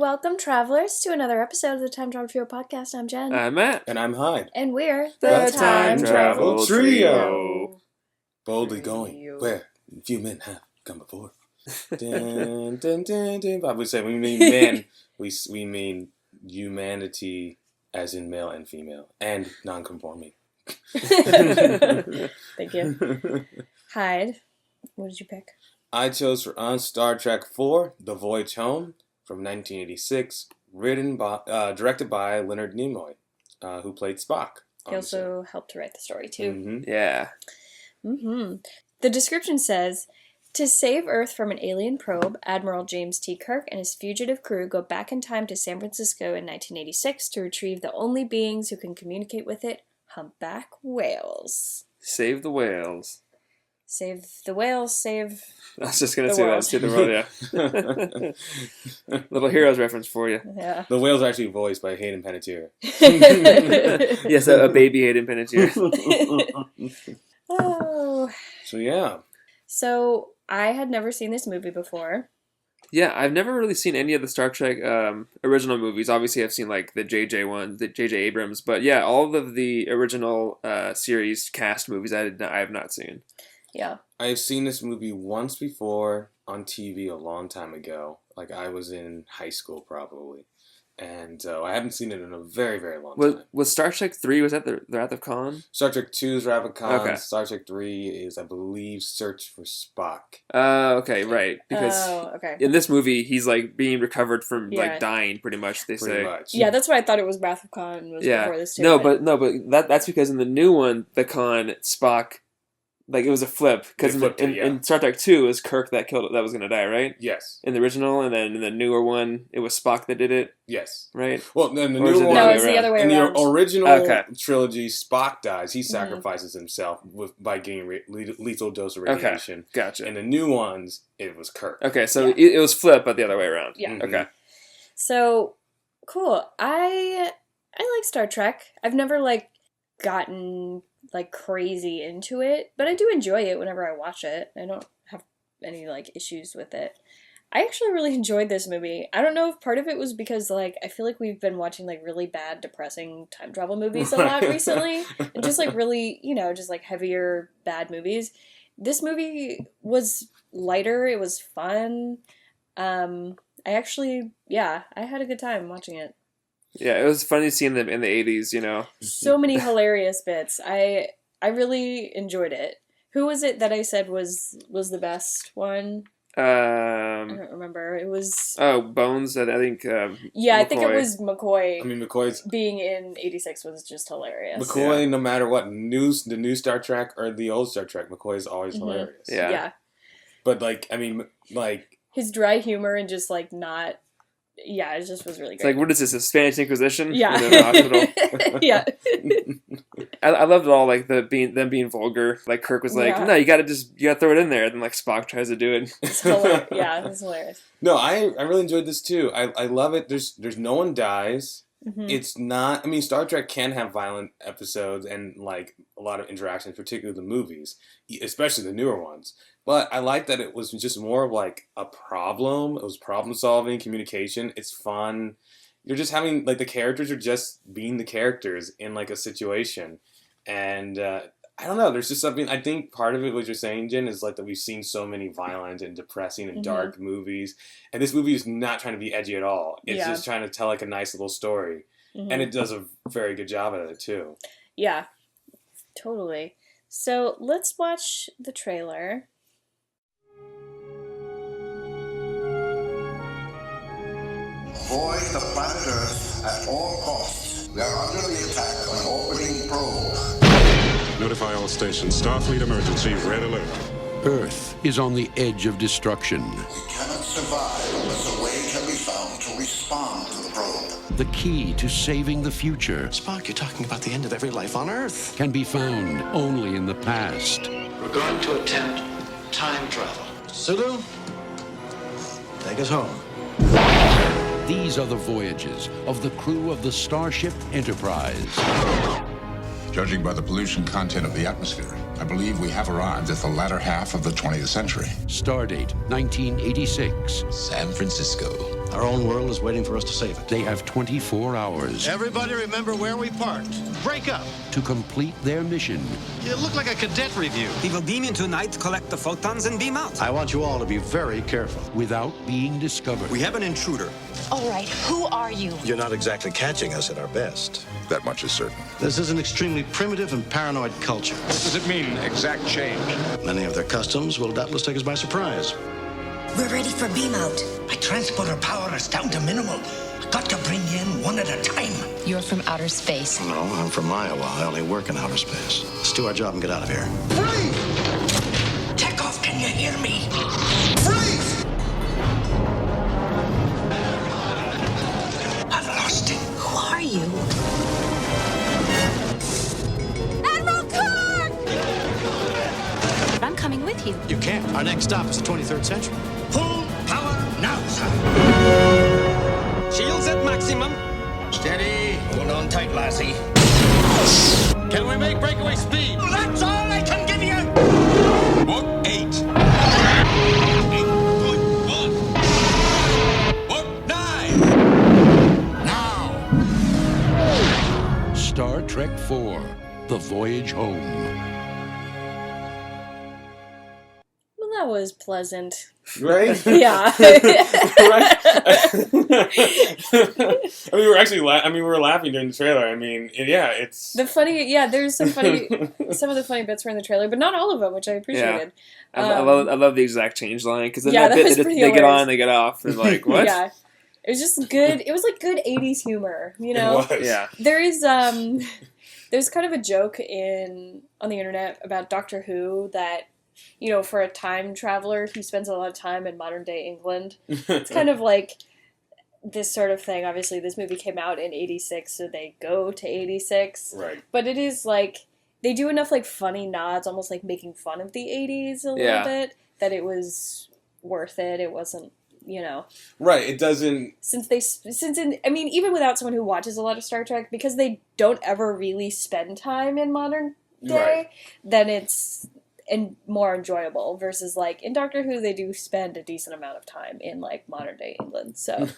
Welcome, travelers, to another episode of the Time Travel Trio podcast. I'm Jen. I'm Matt. And I'm Hyde. And we're the Time Travel Trio. Boldly Trio. going where few men have come before. Dun, dun, dun, dun. But we say we mean men. We mean humanity as in male and female. And non-conforming. Thank you. Hyde, what did you pick? I chose on Star Trek IV, The Voyage Home, from 1986, directed by Leonard Nimoy, who played Spock. He also helped to write the story, too. Mm-hmm. Yeah. Mm-hmm. The description says, to save Earth from an alien probe, Admiral James T. Kirk and his fugitive crew go back in time to San Francisco in 1986 to retrieve the only beings who can communicate with it, humpback whales. Save the whales. Save the whales, save I was just going to the say world. that. Save the world, yeah. Little Heroes reference for you. Yeah. The whales are actually voiced by Hayden Panettiere. Yes, a baby Hayden Panettiere. Oh. So yeah. So, I had never seen this movie before. Yeah, I've never really seen any of the Star Trek original movies. Obviously, I've seen like the JJ ones, the JJ Abrams, but yeah, all of the original series cast movies I have not seen. Yeah. I've seen this movie once before on TV a long time ago. Like I was in high school probably. And I haven't seen it in a very, very long time. Was Star Trek 3, was that the Wrath of Khan? Star Trek 2 is Wrath of Khan. Okay. Star Trek 3 is, I believe, Search for Spock. Okay, right. Because okay. in this movie, he's like being recovered from Yeah. like dying, pretty much, they Pretty say. much. Yeah, that's why I thought it was Wrath of Khan was before this too. No, but that's because in the new one, the Khan, Spock, like it was a flip. Because in Star Trek 2, it was Kirk that was going to die, right? Yes. In the original, and then in the newer one, it was Spock that did it, Yes. right? Well, then the Or is new it one... No, it's the other way in around. the original Okay. trilogy, Spock dies. He sacrifices himself by getting lethal dose of radiation. Okay, gotcha. In the new ones, it was Kirk. Okay, so Yeah. it was flip, but the other way around. Yeah. Mhm. Okay. So, cool. I like Star Trek. I've never, gotten, crazy into it, but I do enjoy it whenever I watch it. I don't have any, issues with it. I actually really enjoyed this movie. I don't know if part of it was because, I feel like we've been watching, really bad, depressing time travel movies a lot recently. And just, really, heavier, bad movies. This movie was lighter. It was fun. I had a good time watching it. Yeah, it was funny seeing them in the 80s, you know. So many hilarious bits. I really enjoyed it. Who was it that I said was the best one? I don't remember. It was... Oh, Bones, I think... yeah, I think it was McCoy. I mean, McCoy's... Being in 86 was just hilarious. McCoy, no matter what, the new Star Trek or the old Star Trek, McCoy is always hilarious. Yeah. But, his dry humor and just, not... Yeah, it just was really It's great. like, what is this, a Spanish Inquisition? Yeah. In the hospital? Yeah. I loved it all, them being vulgar. Like, Kirk was like, Yeah. no, you gotta throw it in there. And then, Spock tries to do it. It's hilarious. Yeah, it's hilarious. No, I really enjoyed this too. I love it. There's no one dies. Mm-hmm. It's not... I mean, Star Trek can have violent episodes and, a lot of interactions, particularly the movies, especially the newer ones. But I like that it was just more of, a problem. It was problem-solving, communication. It's fun. You're just having... the characters are just being the characters in, a situation. And, I don't know. There's just something... I think part of it, what you're saying, Jen, is, that we've seen so many violent and depressing and dark movies. And this movie is not trying to be edgy at all. It's just trying to tell, a nice little story. Mm-hmm. And it does a very good job at it, too. Yeah, totally. So let's watch the trailer. Avoid the planet Earth at all costs. We are under the attack of an orbiting probe. Notify all stations. Starfleet emergency. Red alert. Earth is on the edge of destruction. We cannot survive unless a way can be found to respond to the probe. The key to saving the future Spock, you're talking about the end of every life on Earth. can be found only in the past. We're going to attempt time travel. Sulu, take us home. These are the voyages of the crew of the Starship Enterprise. Judging by the pollution content of the atmosphere, I believe we have arrived at the latter half of the 20th century. Stardate 1986. San Francisco. Our own world is waiting for us to save it. They have 24 hours Everybody remember where we parked. Break up. to complete their mission. You look like a cadet review. We will beam in tonight, collect the photons, and beam out. I want you all to be very careful. Without being discovered. We have an intruder. All right, who are you? You're not exactly catching us at our best. That much is certain. This is an extremely primitive and paranoid culture. What does it mean, exact change? Many of their customs will doubtless take us by surprise. We're ready for beam out. My transporter power is down to minimal. I got to bring you in one at a time. You're from outer space. No, I'm from Iowa. I only work in outer space. Let's do our job and get out of here. Freeze! Chekhov, can you hear me? Freeze! I've lost it. Who are you? Admiral Kirk! I'm coming with you. You can't. Our next stop is the 23rd century. Full power now, sir. Shields at maximum. Steady. Hold on tight, lassie. Can we make breakaway speed? That's all I can give you. Book 8. 8.1. Book 9. Now. Star Trek IV, The Voyage Home. Well, that was pleasant. Right? Yeah. Right? I mean, we were actually we were laughing during the trailer. I mean, it's There's some of the funny bits were in the trailer, but not all of them, which I appreciated. I love the exact change line because Yeah, that was pretty they get hilarious. on, they get off, and like what? Yeah. It was just good. It was like good 80s humor, you know? It was. Yeah. There is there's kind of a joke on the internet about Doctor Who that, you know, for a time traveler, he spends a lot of time in modern day England. It's kind of like this sort of thing. Obviously, this movie came out in 86, so they go to 86. Right. But it is like, they do enough like funny nods, almost like making fun of the 80s a little bit, that it was worth it. It wasn't, you know. Right, it doesn't... Even without someone who watches a lot of Star Trek, because they don't ever really spend time in modern day, Right. then it's more enjoyable, versus like in Doctor Who they do spend a decent amount of time in like modern day England. So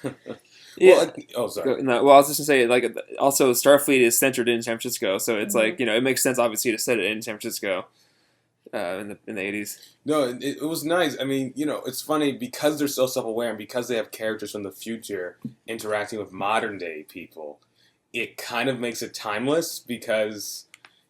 Yeah. sorry. No, well, I was just gonna say, like, also Starfleet is centered in San Francisco, so it's like, you know, it makes sense obviously to set it in San Francisco in the 80s. No, it was nice. I mean, you know, it's funny because they're so self-aware and because they have characters from the future interacting with modern day people. It kind of makes it timeless because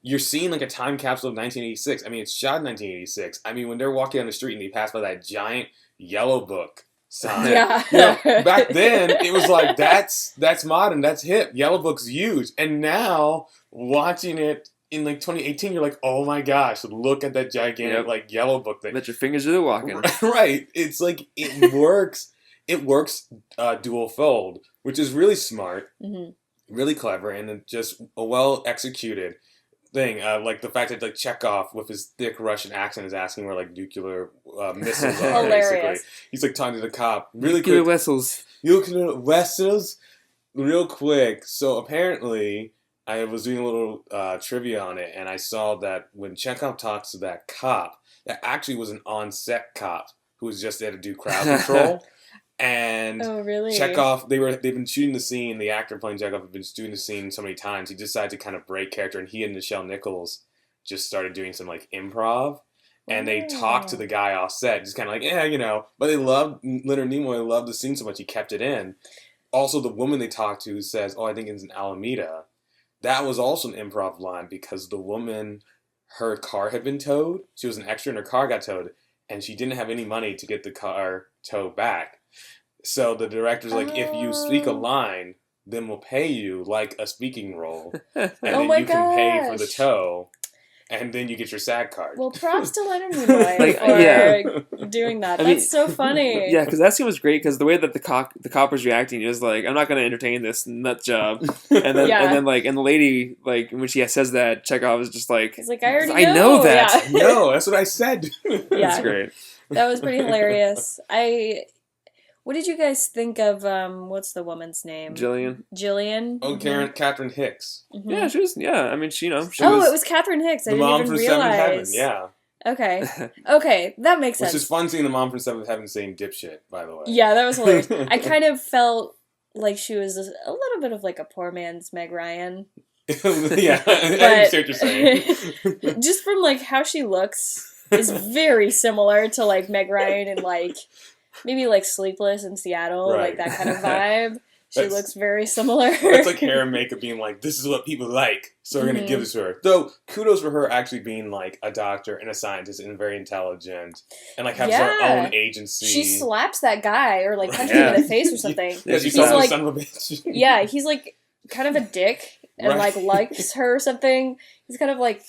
you're seeing like a time capsule of 1986. I mean, it's shot in 1986. I mean, when they're walking down the street and they pass by that giant yellow book sign. Yeah. You know, back then it was like that's modern, that's hip. Yellow book's huge. And now watching it in like 2018, you're like, oh my gosh, look at that gigantic like yellow book thing. Let your fingers do the walking. Right. It's like it works. It works dual fold, which is really smart, really clever, and just a well executed thing. Like the fact that like Chekhov with his thick Russian accent is asking where like nuclear missiles are. Basically, he's like talking to the cop. Really nuclear quick. vessels. Nuclear vessels. Real quick. So apparently, I was doing a little trivia on it, and I saw that when Chekhov talks to that cop, that actually was an on-set cop who was just there to do crowd control. And Chekhov, they've been shooting the scene. The actor playing Chekhov had been doing the scene so many times. He decided to kind of break character, and he and Nichelle Nichols just started doing some like improv. And they talked to the guy off set, just kind of like, you know. But they loved Leonard Nimoy. Loved the scene so much he kept it in. Also, the woman they talked to says, "Oh, I think it's in Alameda." That was also an improv line because the woman, her car had been towed. She was an extra, and her car got towed, and she didn't have any money to get the car towed back. So the director's like, if you speak a line, then we'll pay you like a speaking role. And then you can pay for the tow. And then you get your SAG card. Well, props to Leonard Nimoy for doing that. That's so funny. Yeah, because that scene was great because the way that the cop was reacting, he was like, I'm not going to entertain this nut job. And then, and the lady, like, when she says that, Chekhov is just like, he's like, I know that. Yeah. No, that's what I said. That's great. That was pretty hilarious. What did you guys think of, what's the woman's name? Jillian? Oh, Catherine Hicks. Yeah, she was, I mean, she was... it was Catherine Hicks. I didn't mom even from realize. Seventh Heaven, yeah. Okay. Okay, that makes sense. Which is fun seeing the mom from Seventh Heaven saying dipshit, by the way. Yeah, that was hilarious. I kind of felt like she was a little bit of like a poor man's Meg Ryan. Yeah, I understand what you're saying. Just from like how she looks is very similar to like Meg Ryan and like maybe like Sleepless in Seattle, Right. like that kind of vibe. She looks very similar. That's like hair and makeup being like, this is what people like, so we're going to give this to her. Though, kudos for her actually being like a doctor and a scientist and very intelligent and like has her own agency. She slaps that guy or like punches him in the face or something. Yeah, he's like, like, son of a bitch. yeah, he's like kind of a dick and like likes her or something. He's kind of like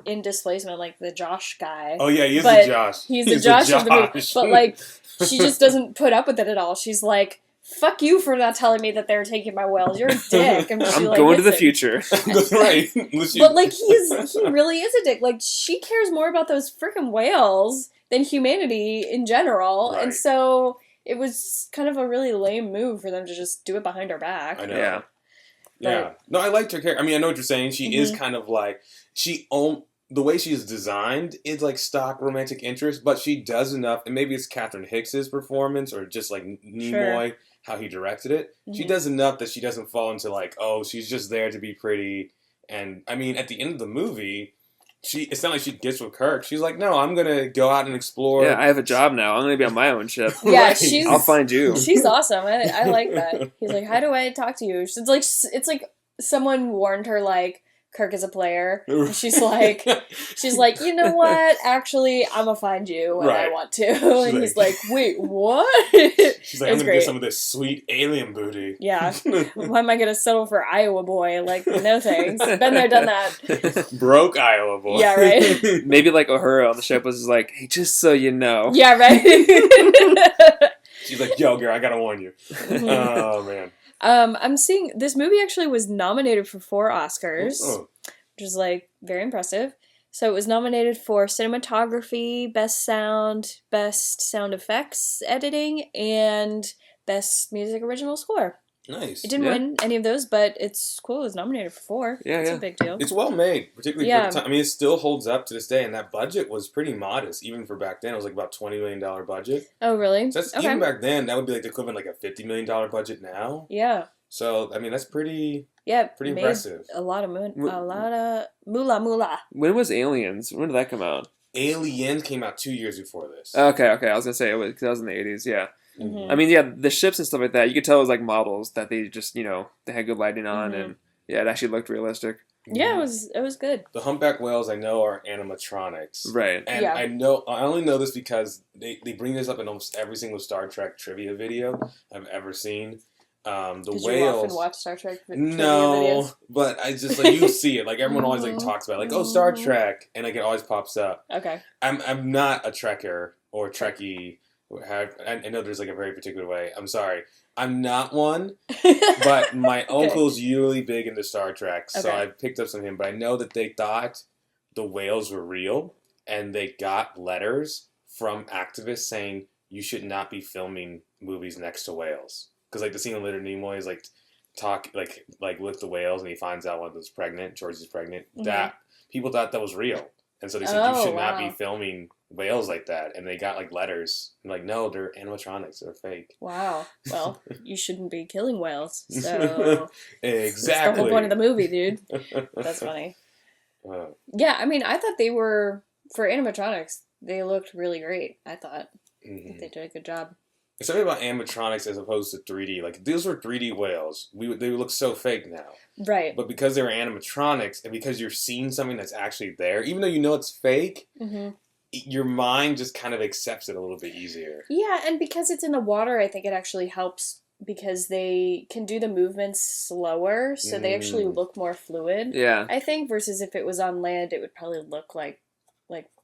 in displacement, like the Josh guy. Oh yeah, he is the Josh. He's the Josh of the movie. But like, she just doesn't put up with it at all. She's like, fuck you for not telling me that they're taking my whales. You're a dick. I'm going to the future. Right. But like, he really is a dick. Like, she cares more about those freaking whales than humanity in general. Right. And so it was kind of a really lame move for them to just do it behind our back. I know. Yeah. Yeah. No, I liked her character. I mean, I know what you're saying. She is kind of like, the way she is designed is like stock romantic interest, but she does enough, and maybe it's Catherine Hicks's performance or just like Nimoy, how he directed it. She does enough that she doesn't fall into like, oh, she's just there to be pretty. And I mean, at the end of the movie, it's not like she gets with Kirk. She's like, no, I'm going to go out and explore. Yeah, I have a job now. I'm going to be on my own ship. Yeah, I'll find you. She's awesome. I like that. He's like, how do I talk to you? It's like someone warned her like, Kirk is a player. And she's like, you know what? Actually, I'm gonna find you when I want to. And he's like, wait, what? She's like, I'm gonna get some of this sweet alien booty. Yeah. Why am I gonna settle for Iowa boy? Like, no thanks. Been there, done that. Broke Iowa boy. Yeah, right. Maybe like Uhura on the ship was just like, hey, just so you know. Yeah, right. She's like, yo, girl, I gotta warn you. Oh man. I'm seeing this movie actually was nominated for 4 Oscars, which is like very impressive. So it was nominated for cinematography, best sound effects editing, and best music original score. Nice. It didn't win any of those, but it's cool. It was nominated for 4. Yeah, it's a big deal. It's well made, particularly for the time. I mean, it still holds up to this day, and that budget was pretty modest, even for back then. It was like about $20 million budget. Oh, really? So that's, even back then, that would be like the equivalent like a $50 million budget now. Yeah. So I mean, that's pretty pretty impressive. A lot of moolah. When was Aliens? When did that come out? Aliens came out 2 years before this. Okay. I was gonna say it was because that was in the 80s. Yeah. Mm-hmm. I mean, yeah, the ships and stuff like that, you could tell it was like models that they just, they had good lighting on, and yeah, it actually looked realistic. Yeah, it was good. The humpback whales I know are animatronics. Right. And I only know this because they bring this up in almost every single Star Trek trivia video I've ever seen. The Did whales. You often watch Star Trek trivia No, videos? but I just like you see it. Like everyone always like talks about it, like, oh, Star Trek, and like it always pops up. Okay. I'm not a Trekker or Trekkie. I know there's like a very particular way. I'm sorry. I'm not one, but my uncle's really big into Star Trek, so I picked up some of him. But I know that they thought the whales were real, and they got letters from activists saying you should not be filming movies next to whales. Because like the scene in Leonard Nimoy is like talk like with the whales, and he finds out one of them's pregnant. George is pregnant. Mm-hmm. That people thought that was real, and so they said you should not be filming whales like that. And they got like letters, and like no, they're animatronics, they're fake. Wow. Well, you shouldn't be killing whales. So exactly. That's the whole point of the movie, dude. That's funny. Yeah, I mean, I thought they were for animatronics. They looked really great. I thought they did a good job. It's something about animatronics as opposed to 3D. Like, these were 3D whales. They look so fake now. Right. But because they were animatronics, and because you're seeing something that's actually there, even though you know it's fake, your mind just kind of accepts it a little bit easier. Yeah, and because it's in the water, I think it actually helps because they can do the movements slower, so they actually look more fluid. Yeah. I think, versus if it was on land, it would probably look like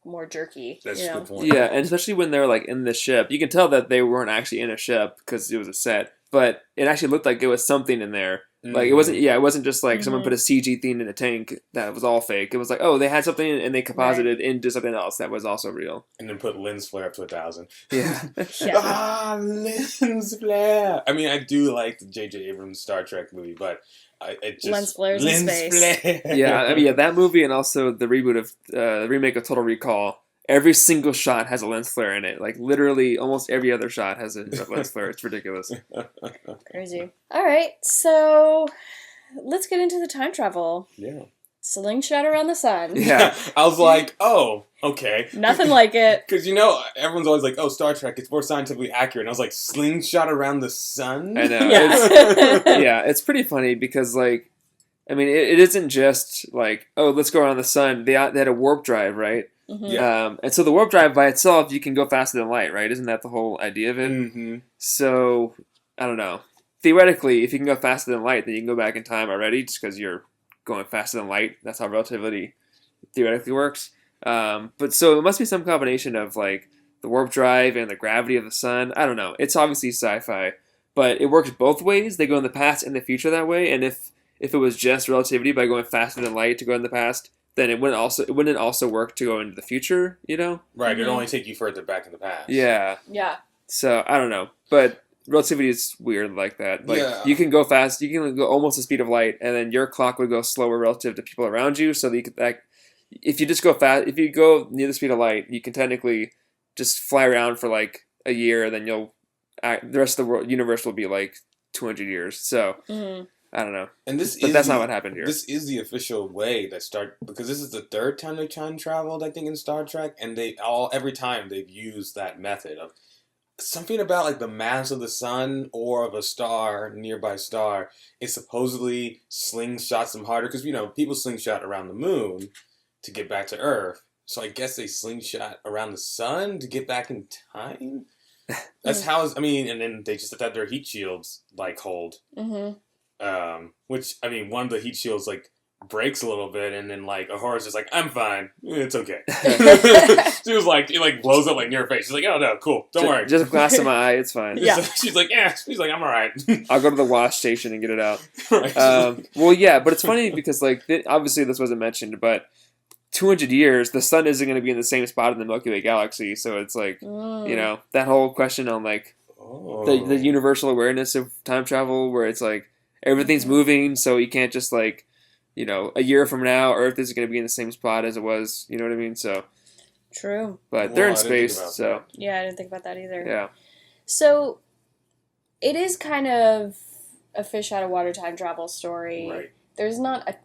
more jerky. That's a good point. Yeah, and especially when they're like in the ship, you can tell that they weren't actually in a ship because it was a set, but it actually looked like it was something in there. Like it wasn't just like someone put a CG thing in a tank that was all fake. It was like, oh, they had something and they composited into something else that was also real. And then put lens flare up to 1,000. Yeah. Lens flare. I mean, I do like the J.J. Abrams Star Trek movie, but it just lens flares in space. Flare. Yeah, I mean, that movie and also the remake of Total Recall every single shot has a lens flare in it. Like literally, almost every other shot has a lens flare. It's ridiculous. Crazy. All right, so let's get into the time travel. Yeah. Slingshot around the sun. Yeah. I was like, oh, okay. Nothing like it. Because, everyone's always like, oh, Star Trek, it's more scientifically accurate. And I was like, slingshot around the sun? I know. Yeah. It's pretty funny because, like, I mean, it isn't just like, oh, let's go around the sun. They had a warp drive, right? Mm-hmm. Yeah. And so the warp drive by itself, you can go faster than light, right? Isn't that the whole idea of it? Mm-hmm. So, I don't know. Theoretically, if you can go faster than light, then you can go back in time already just because you're going faster than light. That's how relativity theoretically works. But so it must be some combination of like the warp drive and the gravity of the sun. I don't know. It's obviously sci-fi, but it works both ways. They go in the past and the future that way. And if it was just relativity by going faster than light to go in the past, then it wouldn't also work to go into the future. Right. It'd only take you further back in the past. Yeah. Yeah. So I don't know, but relativity is weird like that. Like you can go fast, you can go almost the speed of light, and then your clock would go slower relative to people around you. So that you could, like, if you just go fast, if you go near the speed of light, you can technically just fly around for like a year, and then the rest of the universe will be like 200 years. So I don't know. And that's not what happened here. This is the official way because this is the third time they've time traveled, I think, in Star Trek, and every time they've used that method of something about like the mass of the sun or of a nearby star is supposedly slingshots them harder because people slingshot around the moon to get back to Earth. So I guess they slingshot around the sun to get back in time. That's how. And then they just have their heat shields like hold. Mm-hmm. Which one of the heat shields like breaks a little bit, and then like Ahora's just like, I'm fine, it's okay. She was like, it like blows up like near her face. She's like, oh no, cool, don't worry, just a glass in my eye, it's fine. Yeah. She's like, I'm alright. I'll go to the wash station and get it out. Right. Well, yeah, but it's funny because like obviously this wasn't mentioned, but 200 years, the sun isn't going to be in the same spot in the Milky Way galaxy, so it's like that whole question on like the universal awareness of time travel, where it's like everything's moving, so you can't just like, a year from now, Earth is going to be in the same spot as it was. You know what I mean? So true. But they're in space, so yeah, I didn't think about that either. Yeah. So it is kind of a fish out of water time travel story. Right. There's not a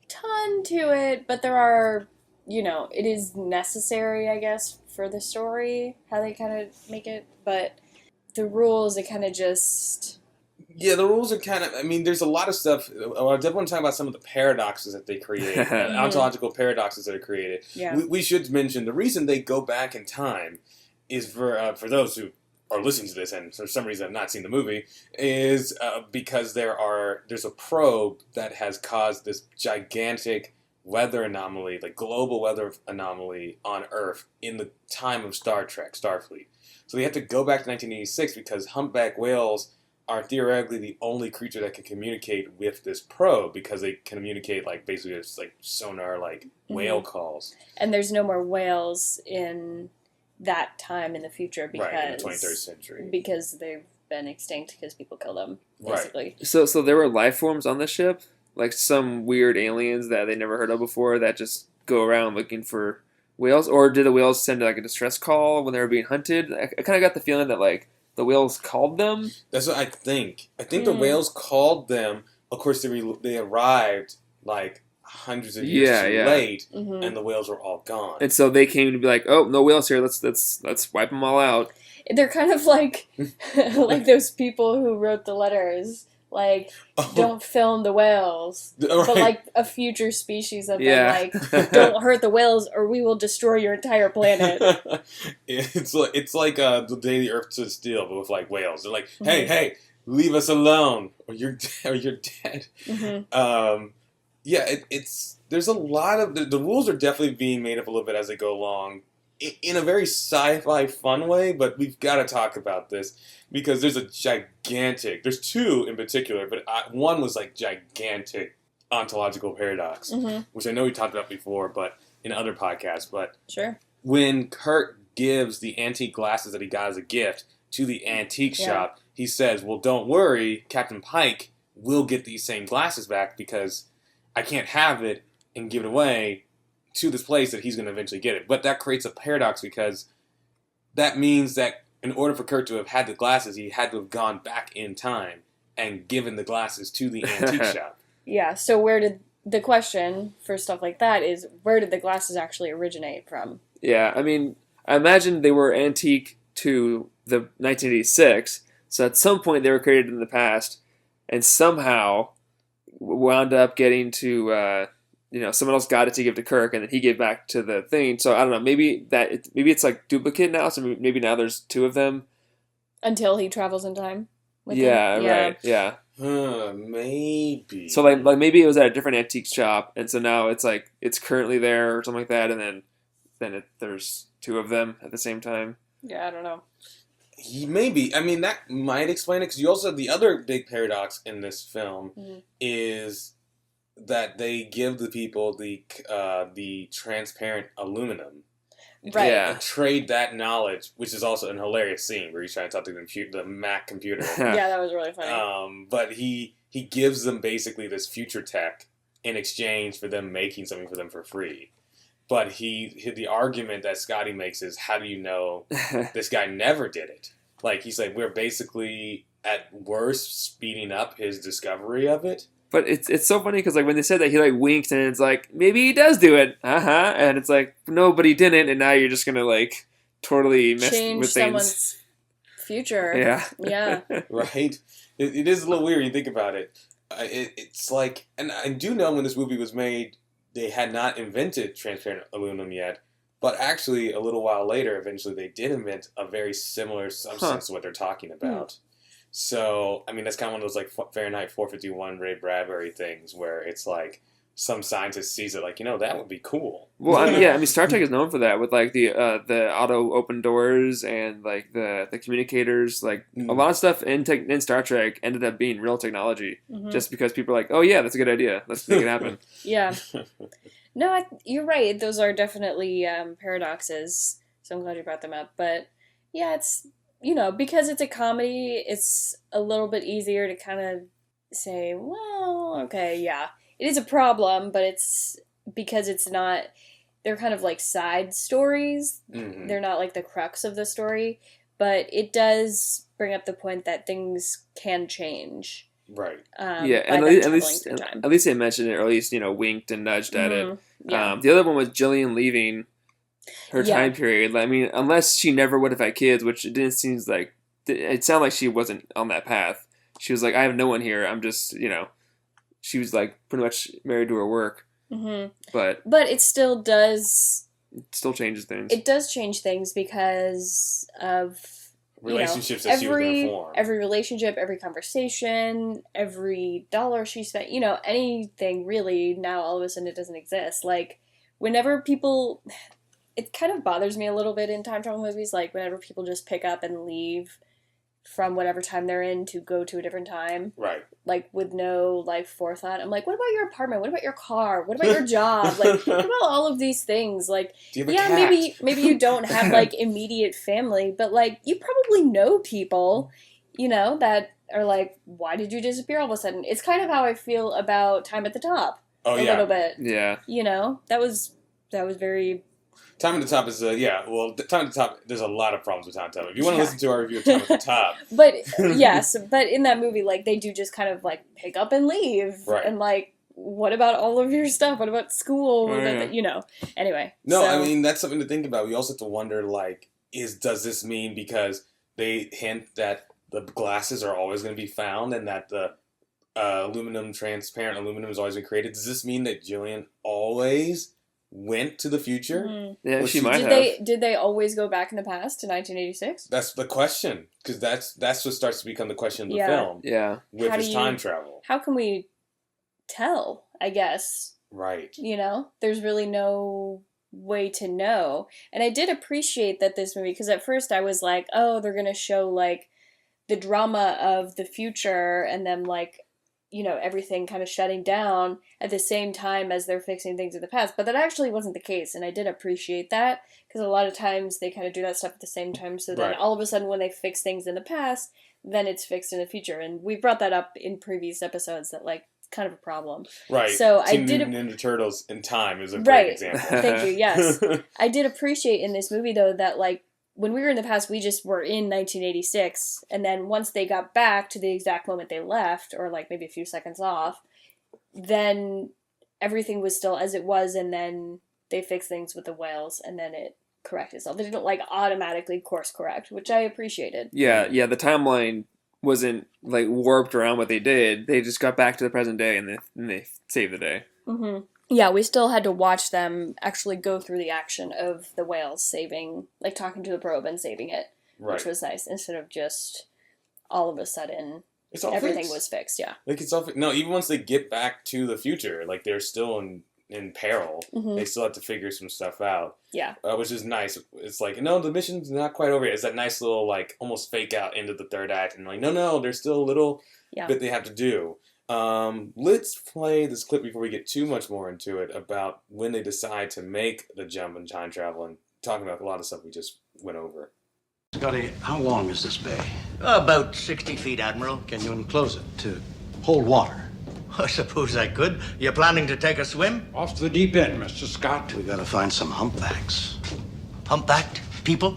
ton to it, but there are. It is necessary, I guess, for the story how they kind of make it. But the rules, it kind of just. Yeah, the rules are kind of. There's a lot of stuff. I definitely want to talk about some of the paradoxes that they create, ontological paradoxes that are created. Yeah. We should mention the reason they go back in time is for those who are listening to this and for some reason have not seen the movie is because there's a probe that has caused this gigantic weather anomaly, like global weather anomaly on Earth in the time of Star Trek, Starfleet. So they have to go back to 1986 because humpback whales are theoretically the only creature that can communicate with this probe because they communicate like basically it's like sonar like whale calls. And there's no more whales in that time in the future because in the 23rd century because they've been extinct because people kill them basically. Right. So there were life forms on the ship, like some weird aliens that they never heard of before that just go around looking for whales, or did the whales send like a distress call when they were being hunted? I kind of got the feeling that like the whales called them. That's what I think. I think the whales called them. Of course, they arrived like hundreds of years too late, and the whales were all gone. And so they came to be like, "Oh, no whales here. Let's wipe them all out." They're kind of like like those people who wrote the letters. Like, don't film the whales. Right. But, like, a future species of them, like, don't hurt the whales or we will destroy your entire planet. It's like the day the Earth stood still, but with, like, whales. They're like, hey, leave us alone, or you're dead. Mm-hmm. There's a lot of... The rules are definitely being made up a little bit as they go along, in a very sci-fi fun way, but we've got to talk about this. Because there's there's two in particular, but one was like gigantic ontological paradox, which I know we talked about before, but in other podcasts. But sure, when Kirk gives the antique glasses that he got as a gift to the antique shop, he says, "Well, don't worry, Captain Pike will get these same glasses back because I can't have it and give it away to this place that he's going to eventually get it. But that creates a paradox because that means that in order for Kurt to have had the glasses, he had to have gone back in time and given the glasses to the antique shop. Yeah, so where did the question for stuff like that is, where did the glasses actually originate from? Yeah, I mean, I imagine they were antique to the 1986, so at some point they were created in the past, and somehow wound up getting to, someone else got it to give to Kirk, and then he gave back to the thing. So I don't know, maybe it's like duplicate now, so maybe now there's two of them. Until he travels in time? Yeah, right, yeah. Maybe. So like maybe it was at a different antique shop, and so now it's like it's currently there or something like that, and then there's two of them at the same time. Yeah, I don't know. Maybe. I mean, that might explain it, because you also have the other big paradox in this film is that they give the people the transparent aluminum. Right. Yeah. And trade that knowledge, which is also an hilarious scene where he's trying to talk to the Mac computer. Yeah, that was really funny. But he gives them basically this future tech in exchange for them making something for them for free. But the argument that Scotty makes is, how do you know this guy never did it? Like, he's like, we're basically, at worst, speeding up his discovery of it. But it's so funny because like when they said that, he like winked and it's like, maybe he does do it. And it's like, no, but he didn't, and now you're just gonna like totally mess Change with someone's future. Yeah. Yeah. Right? It is a little weird when you think about it. It's like, and I do know when this movie was made, they had not invented transparent aluminum yet, but actually a little while later, eventually they did invent a very similar substance to what they're talking about. So, I mean, that's kind of one of those like Fahrenheit 451 Ray Bradbury things where it's like some scientist sees it like, that would be cool. Well, I mean, Star Trek is known for that with like the auto open doors and like the communicators. Like a lot of stuff in Star Trek ended up being real technology, just because people are like, oh yeah, that's a good idea. Let's make it happen. Yeah. No, you're right. Those are definitely paradoxes. So I'm glad you brought them up. But yeah, it's, because it's a comedy, it's a little bit easier to kind of say, well, okay, yeah. It is a problem, but it's because it's not, they're kind of like side stories. They're not like the crux of the story, but it does bring up the point that things can change. Right. Yeah, and at least they mentioned it, or at least, winked and nudged at it. Yeah. The other one was Jillian leaving her time period. I mean, unless she never would have had kids, which it didn't seem like, it sounded like she wasn't on that path. She was like, I have no one here. I'm just, she was like pretty much married to her work. But it still does. It still changes things. It does change things because of relationships that she was going to form. Every relationship, every conversation, every dollar she spent, anything really, now all of a sudden it doesn't exist. Like, whenever people, it kind of bothers me a little bit in time travel movies, like whenever people just pick up and leave from whatever time they're in to go to a different time. Right. Like, with no, forethought. I'm like, what about your apartment? What about your car? What about your job? Like, what about all of these things? Like, yeah, maybe you don't have, immediate family, but, you probably know people, that are like, why did you disappear all of a sudden? It's kind of how I feel about Time at the Top. A little bit. Yeah. That was very... Time at the Top is, Time at the Top, there's a lot of problems with Time at the Top. If you want to listen to our review of Time at the Top. But, yes, but in that movie, they do just kind of, pick up and leave. Right. And, what about all of your stuff? What about school? Anyway. No, I mean, that's something to think about. We also have to wonder, does this mean because they hint that the glasses are always going to be found and that the transparent aluminum has always been created? Does this mean that Jillian always went to the future? Yeah, she might have. Did they always go back in the past to 1986? That's the question, because that's what starts to become the question of the film. Yeah, with his time travel. How can we tell? I guess. Right. There's really no way to know. And I did appreciate that this movie, because at first I was like, oh, they're gonna show the drama of the future and them everything kind of shutting down at the same time as they're fixing things in the past. But that actually wasn't the case, and I did appreciate that, because a lot of times they kind of do that stuff at the same time, so then all of a sudden when they fix things in the past, then it's fixed in the future. And we brought that up in previous episodes that, kind of a problem. Right. So Teen I did Mutant Ninja Turtles in time is a great example. Thank you. Yes, I did appreciate in this movie though that like when we were in the past, we just were in 1986, and then once they got back to the exact moment they left, or like maybe a few seconds off, then everything was still as it was, and then they fixed things with the whales, and then it corrected itself. They didn't like automatically course correct, which I appreciated. Yeah, the timeline wasn't like warped around what they did. They just got back to the present day and they saved the day. Mm-hmm. Yeah, we still had to watch them actually go through the action of the whales saving, like talking to the probe and saving it, which was nice, instead of just all of a sudden everything was fixed. Yeah, like it's all no. Even once they get back to the future, like they're still in peril. Mm-hmm. They still have to figure some stuff out. Yeah, which is nice. It's like no, the mission's not quite over yet. It's that nice little like almost fake out into the third act, and like no, there's still a little bit they have to do. Let's play this clip before we get too much more into it about when they decide to make the jump in time travel and talking about a lot of stuff we just went over. Scotty, how long is this bay? About 60 feet, Admiral. Can you enclose it to hold water? I suppose I could. You planning to take a swim? Off to the deep end, Mr. Scott. We gotta find some humpbacks. Humpbacked people?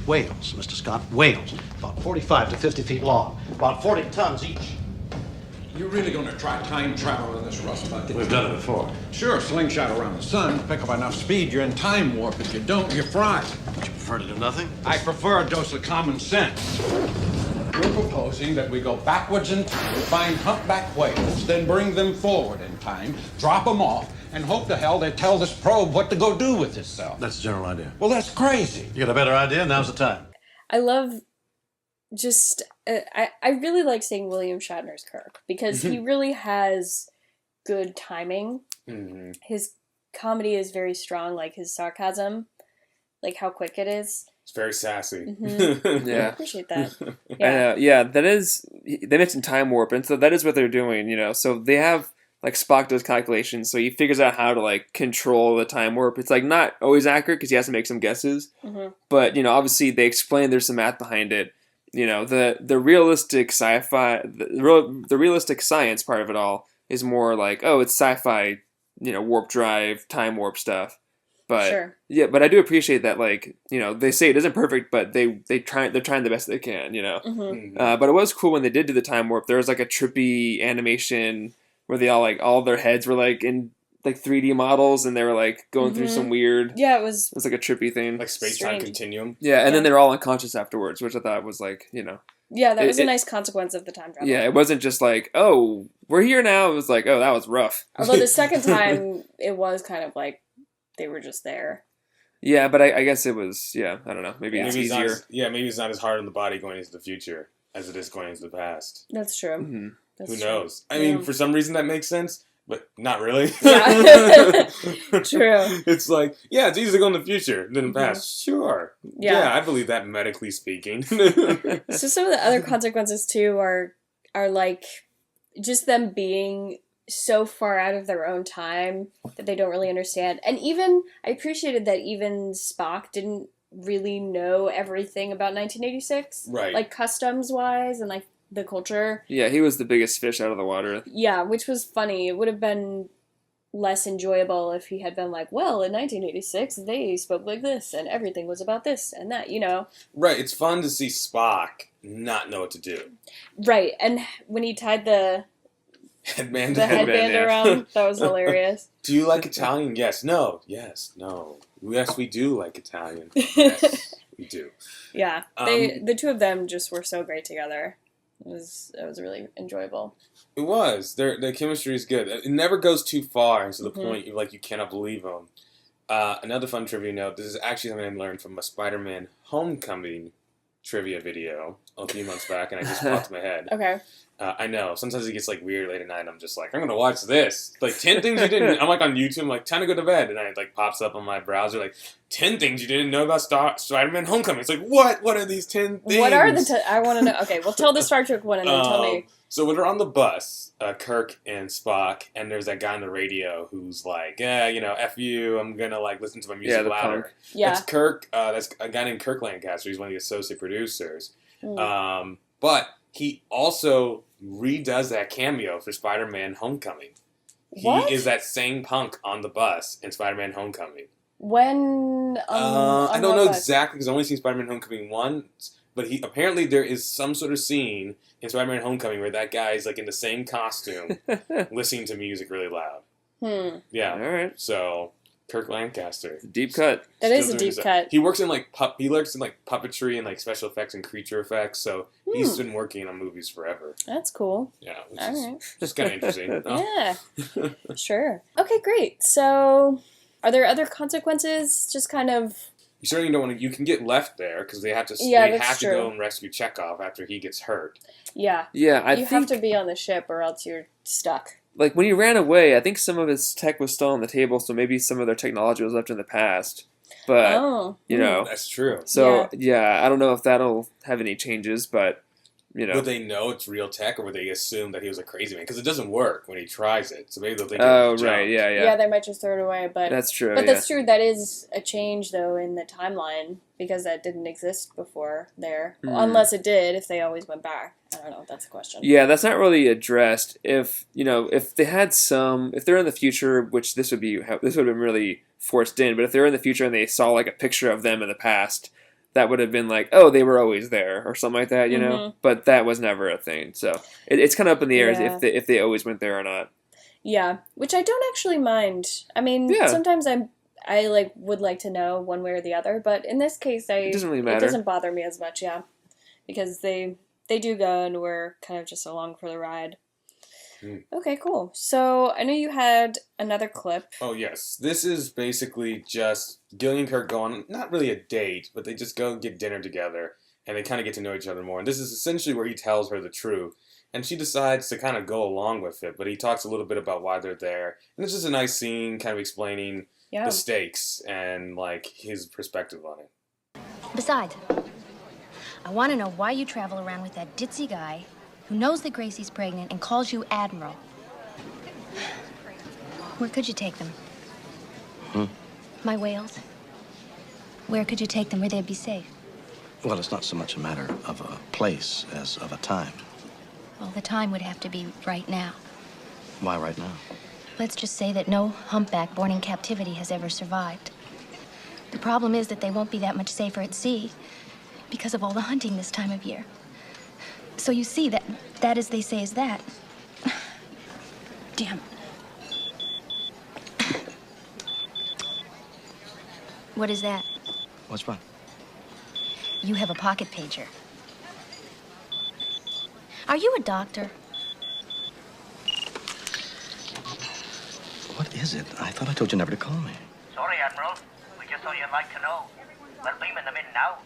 Whales, Mr. Scott. Whales. About 45 to 50 feet long. About 40 tons each. You're really going to try time travel in this rust bucket? We've done it before. Sure, slingshot around the sun, pick up enough speed, you're in time warp. If you don't, you're fried. Would you prefer to do nothing? I prefer a dose of common sense. You're proposing that we go backwards in time, find humpback whales, then bring them forward in time, drop them off, and hope to hell they tell this probe what to go do with itself. That's the general idea. Well, that's crazy. You got a better idea? Now's the time. I love just I really like seeing William Shatner's Kirk because he really has good timing. Mm-hmm. His comedy is very strong, like his sarcasm, like how quick it is. It's very sassy. Mm-hmm. Yeah, I appreciate that. That is. They mentioned time warp, and so that is what they're doing. So they have like Spock does calculations, so he figures out how to like control the time warp. It's like not always accurate because he has to make some guesses, but obviously they explain there's some math behind it. The realistic sci-fi, the realistic science part of it all is more like, oh, it's sci-fi, warp drive, time warp stuff. But but I do appreciate that, like, they say it isn't perfect, but they're trying the best they can, But it was cool when they did do the time warp. There was like a trippy animation where they all their heads were like in like 3D models, and they were like going through some weird. Yeah, it was like a trippy thing, like space-time continuum. Yeah, and then they were all unconscious afterwards, which I thought was like, Yeah, that was a nice consequence of the time travel. Yeah, it wasn't just like, oh, we're here now. It was like, oh, that was rough. Although the second time, it was kind of like they were just there. Yeah, but I guess it was, I don't know. Maybe it's easier. Maybe it's not as hard on the body going into the future as it is going into the past. That's true. Mm-hmm. That's Who true. knows? I mean, for some reason that makes sense, but not really. Yeah. True. It's like, it's easier to go in the future than the past. Sure. Yeah, I believe that medically speaking. So some of the other consequences too are like just them being so far out of their own time that they don't really understand. And even I appreciated that even Spock didn't really know everything about 1986, right? Like customs wise and like the culture. Yeah, he was the biggest fish out of the water. Yeah, which was funny. It would have been less enjoyable if he had been like, well, in 1986 they spoke like this and everything was about this and that, Right, it's fun to see Spock not know what to do. Right, and when he tied the headband around, that was hilarious. Do you like Italian? Yes. No. Yes. No. Yes, we do like Italian. Yes, we do. Yeah, the two of them just were so great together. It was really enjoyable. It was. Their chemistry is good. It never goes too far to the point you cannot believe them. Another fun trivia note. This is actually something I learned from a Spider-Man Homecoming trivia video a few months back, and I just popped in my head. Okay. I know. Sometimes it gets like weird late at night, and I'm just like, I'm gonna watch this. Like 10 things you didn't. I'm like on YouTube, I'm like, time to go to bed, and it like pops up on my browser like 10 things you didn't know about Spider-Man Homecoming. It's like, what? What are these 10 things? What are the? I want to know. Okay, well, tell the Star Trek one, and then tell me. So when they're on the bus, Kirk and Spock, and there's that guy on the radio who's like, F you, I'm gonna like listen to my music louder. Punk. Yeah. That's Kirk. That's a guy named Kirk Lancaster. He's one of the associate producers. But he also redoes that cameo for Spider-Man Homecoming. What? He is that same punk on the bus in Spider-Man Homecoming. When? I don't know exactly because I've only seen Spider-Man Homecoming once, but apparently there is some sort of scene in Spider-Man Homecoming where that guy is like in the same costume, listening to music really loud. Yeah. All right. So Kirk Lancaster, deep cut. That is a deep cut. He works in like puppetry and like special effects and creature effects. So he's been working on movies forever. That's cool. Yeah. All right. Just kind of interesting. Yeah. Sure. Okay, great. So, are there other consequences? Just kind of. You certainly don't want to. You can get left there because they have to. Yeah, they that's have to true. go and rescue Chekhov after he gets hurt. Yeah. Yeah, you have to be on the ship or else you're stuck. Like, when he ran away, I think some of his tech was still on the table, so maybe some of their technology was left in the past. But, you know. That's true. So, yeah, I don't know if that'll have any changes, but, you know. Would they know it's real tech, or would they assume that he was a crazy man? Because it doesn't work when he tries it. So maybe they'll think. Oh, right, yeah. Yeah, they might just throw it away, but that's true. But that's true. That is a change, though, in the timeline because that didn't exist before there, unless it did. If they always went back, I don't know. That's a question. Yeah, that's not really addressed. If they had if they're in the future, which this would have been really forced in, but if they're in the future and they saw like a picture of them in the past, that would have been like, oh, they were always there or something like that, you know. But that was never a thing, so it's kind of up in the air if they always went there or not. Yeah, which I don't actually mind. I mean, sometimes I like would like to know one way or the other, but in this case, it doesn't really matter. It doesn't bother me as much, because they do go and we're kind of just along for the ride. Okay, cool. So I know you had another clip. Oh yes, this is basically just Gillian and Kirk go on not really a date, but they just go and get dinner together, and they kind of get to know each other more. And this is essentially where he tells her the truth, and she decides to kind of go along with it. But he talks a little bit about why they're there, and it's just a nice scene, kind of explaining the stakes and like his perspective on it. Besides, I want to know why you travel around with that ditzy guy who knows that Gracie's pregnant and calls you Admiral. Where could you take them? My whales? Where could you take them where they'd be safe? Well, it's not so much a matter of a place as of a time. Well, the time would have to be right now. Why right now? Let's just say that no humpback born in captivity has ever survived. The problem is that they won't be that much safer at sea because of all the hunting this time of year. So you see, that as they say is that. Damn. What is that? What's what? You have a pocket pager. Are you a doctor? What is it? I thought I told you never to call me. Sorry, Admiral. We just thought you'd like to know. We're beaming them in now.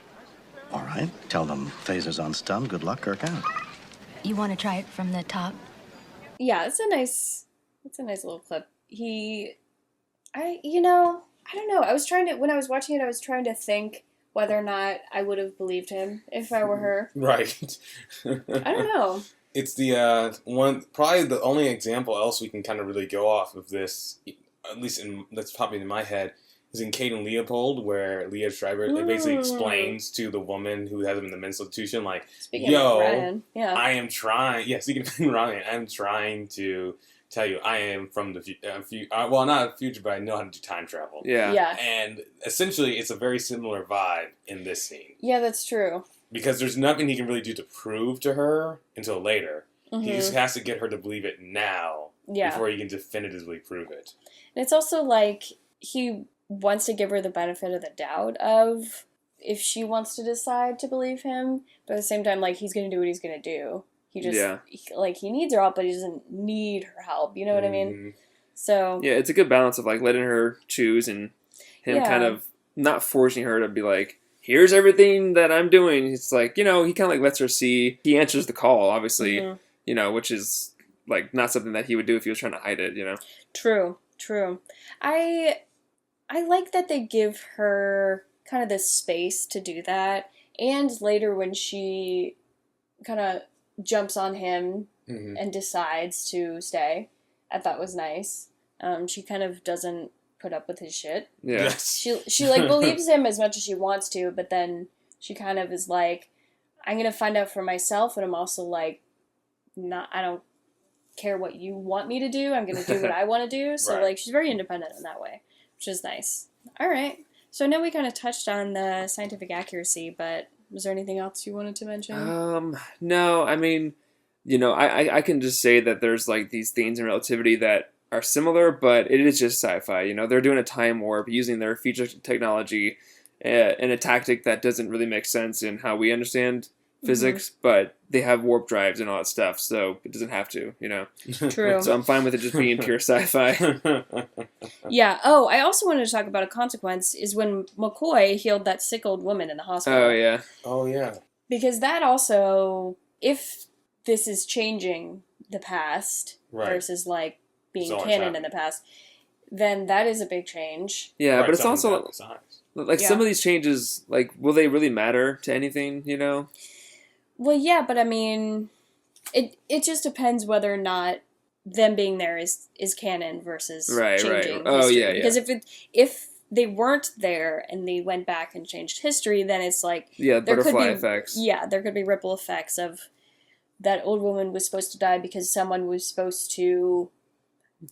All right. Tell them phasers on stun. Good luck, Kirk out. You want to try it from the top? Yeah, it's a nice little clip. I don't know. When I was watching it, I was trying to think whether or not I would have believed him if I were her. Right. I don't know. It's the probably the only example else we can kind of really go off of this, at least that's popping in my head, is in Kate and Leopold, where Leah Schreiber basically explains to the woman who has him in the mental institution, like, Speaking of Ryan, yeah. I am trying, speaking of Ryan, I'm trying to tell you, I am from the future, well, not the future, but I know how to do time travel. Yeah. And essentially, it's a very similar vibe in this scene. Yeah, that's true. Because there's nothing he can really do to prove to her until later. He just has to get her to believe it now before he can definitively prove it. And it's also like he wants to give her the benefit of the doubt of if she wants to decide to believe him, but at the same time, like, he's going to do what he's going to do. He just, he needs her help, but he doesn't need her help. You know what I mean? So... Yeah, it's a good balance of, like, letting her choose and him kind of not forcing her to be like, here's everything that I'm doing. It's like, he kind of, like, lets her see. He answers the call, obviously, which is, like, not something that he would do if he was trying to hide it, True. I like that they give her kind of this space to do that. And later when she kind of jumps on him and decides to stay, I thought was nice. She kind of doesn't put up with his shit. Yeah. She like believes him as much as she wants to, but then she kind of is like, I'm going to find out for myself, and I'm also like I don't care what you want me to do. I'm going to do what I want to do. So, Right. like, she's very independent in that way, which is nice. All right. So, I know we kind of touched on the scientific accuracy, but was there anything else you wanted to mention? No, I mean, I can just say that there's like these themes in relativity that are similar, but it is just sci-fi. They're doing a time warp using their future technology in a tactic that doesn't really make sense in how we understand physics, but they have warp drives and all that stuff, so it doesn't have to, True. So I'm fine with it just being pure sci-fi. Yeah. Oh, I also wanted to talk about a consequence is when McCoy healed that sick old woman in the hospital. Oh, yeah. Oh, yeah. Because that also, if this is changing the past versus like being canon in the past, then that is a big change. Yeah, but it's also like some of these changes, like, will they really matter to anything, Well, yeah, but I mean, it just depends whether or not them being there is canon versus changing Oh, history. yeah. Because if they weren't there and they went back and changed history, then it's like butterfly effects. Yeah, there could be ripple effects of that old woman was supposed to die because someone was supposed to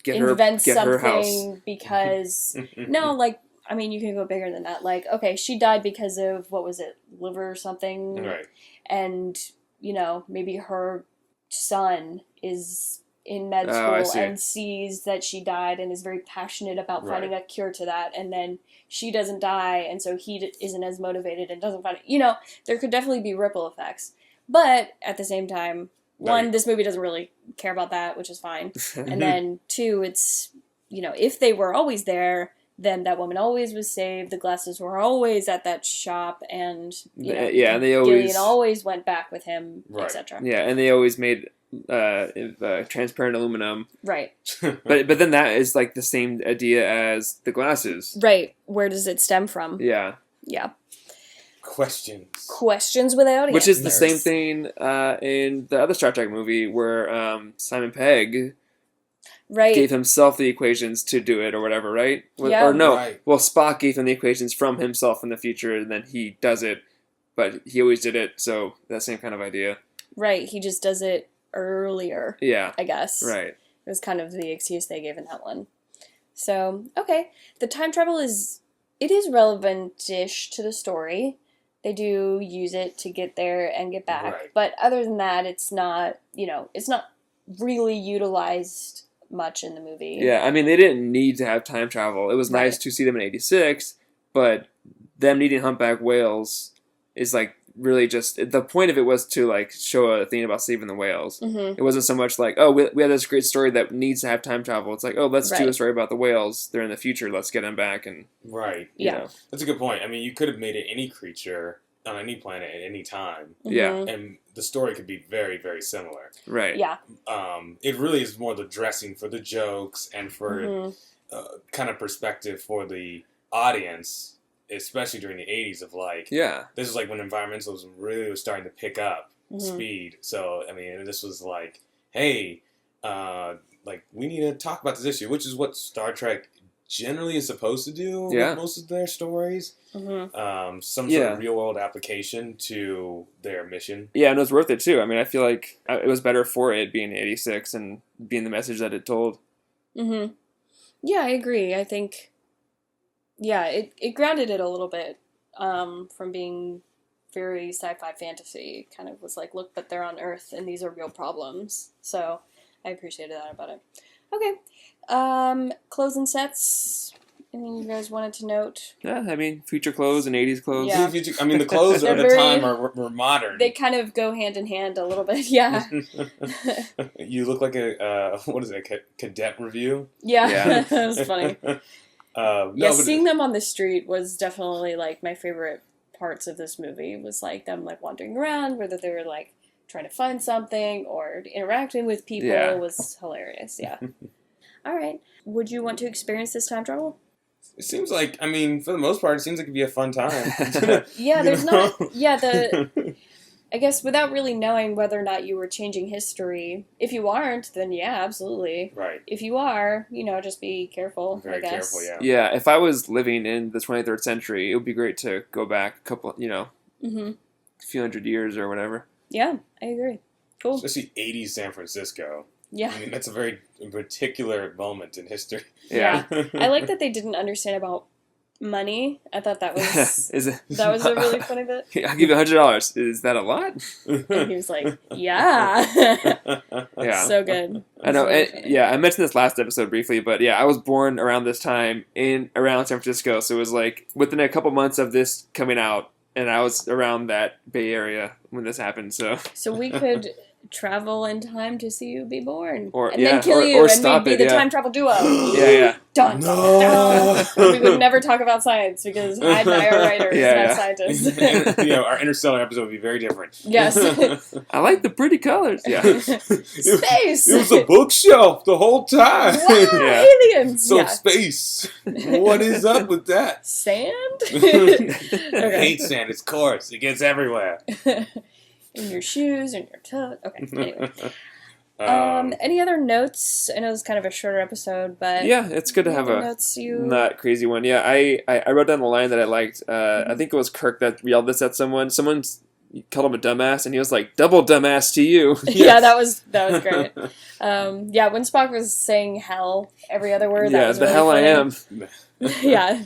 invent something because no, like I mean, you can go bigger than that. Like, okay, she died because of what was it, liver or something, right? And maybe her son is in med school and sees that she died and is very passionate about finding a cure to that, and then she doesn't die, and so he isn't as motivated and doesn't find it. There could definitely be ripple effects, but at the same time, one, this movie doesn't really care about that, which is fine, and then two, it's if they were always there, then that woman always was saved. The glasses were always at that shop, and and they Gillian always went back with him, etc. Yeah, and they always made transparent aluminum. Right. but then that is like the same idea as the glasses. Right. Where does it stem from? Yeah. Yeah. Questions without answers. Which is the same thing in the other Star Trek movie where Simon Pegg gave himself the equations to do it or whatever, right? Yeah. Or no, well, Spock gave him the equations from himself in the future, and then he does it, but he always did it, so that same kind of idea. Right, he just does it earlier. Yeah. I guess. Right. It was kind of the excuse they gave in that one. So, okay. The time travel is relevant-ish to the story. They do use it to get there and get back. Right. But other than that, it's not, it's not really utilized much in the movie. Yeah, I mean, they didn't need to have time travel. It was nice to see them in 86, but them needing humpback whales is like really just, the point of it was to like show a thing about saving the whales. Mm-hmm. It wasn't so much like, oh, we have this great story that needs to have time travel. It's like, oh, let's do a story about the whales. They're in the future. Let's get them back. And yeah, that's a good point. I mean, you could have made it any creature on any planet at any time. Mm-hmm. Yeah, and the story could be very, very similar. Right. Yeah. It really is more the dressing for the jokes and for kind of perspective for the audience, especially during the 80s of like, this is like when environmentalism really was starting to pick up speed. So, I mean, this was like, hey, like we need to talk about this issue, which is what Star Trek generally is supposed to do with most of their stories. Mm-hmm. Some sort of real world application to their mission. Yeah, and it was worth it too. I mean, I feel like it was better for it being 86 and being the message that it told. Mm-hmm. Yeah, I agree. I think, it grounded it a little bit from being very sci-fi fantasy. It kind of was like, look, but they're on Earth and these are real problems. So I appreciated that about it. Okay. Clothes and sets. Anything you guys wanted to note? Yeah, I mean, future clothes and 80s clothes. Yeah. I mean, the clothes at the time were modern. They kind of go hand in hand a little bit, yeah. You look like a, what is it, cadet review? Yeah. That was funny. Seeing them on the street was definitely, like, my favorite parts of this movie. Was, like, them, like, wandering around, whether they were, like, trying to find something or interacting with people was hilarious, yeah. All right. Would you want to experience this time travel? It seems like, I mean, for the most part, it seems like it'd be a fun time. I guess without really knowing whether or not you were changing history, if you aren't, then yeah, absolutely. Right. If you are, just be careful, Very I guess. careful, yeah. Yeah, if I was living in the 23rd century, it would be great to go back a couple, Mm-hmm. a few hundred years or whatever. Yeah, I agree. Cool. Especially 80s San Francisco. Yeah. I mean, that's a very particular moment in history. Yeah. I like that they didn't understand about money. I thought that was that was a really funny bit. I'll give you $100. Is that a lot? And he was like, yeah. Yeah. So good. I know. Really I mentioned this last episode briefly, but yeah, I was born around this time around San Francisco, so it was like within a couple months of this coming out, and I was around that Bay Area when this happened. So we could travel in time to see you be born, and then kill you, and we'd be the time travel duo. Yeah. Dun, dun. We would never talk about science because Hyde and I are writers, not scientists. And, our Interstellar episode would be very different. Yes. I like the pretty colors. Yeah. Space. It was a bookshelf the whole time. Wow, aliens. So space. What is up with that? Sand? I hate sand. It's coarse. It gets everywhere. In your shoes and your toes. Okay, anyway. Any other notes? I know it's kind of a shorter episode, but yeah, it's good to have a not crazy one. Yeah, I wrote down the line that I liked. I think it was Kirk that yelled this at someone. Someone called him a dumbass, and he was like, "Double dumbass to you." Yeah, that was great. Yeah, when Spock was saying "hell" every other word, that was the really hell funny. I am. Yeah.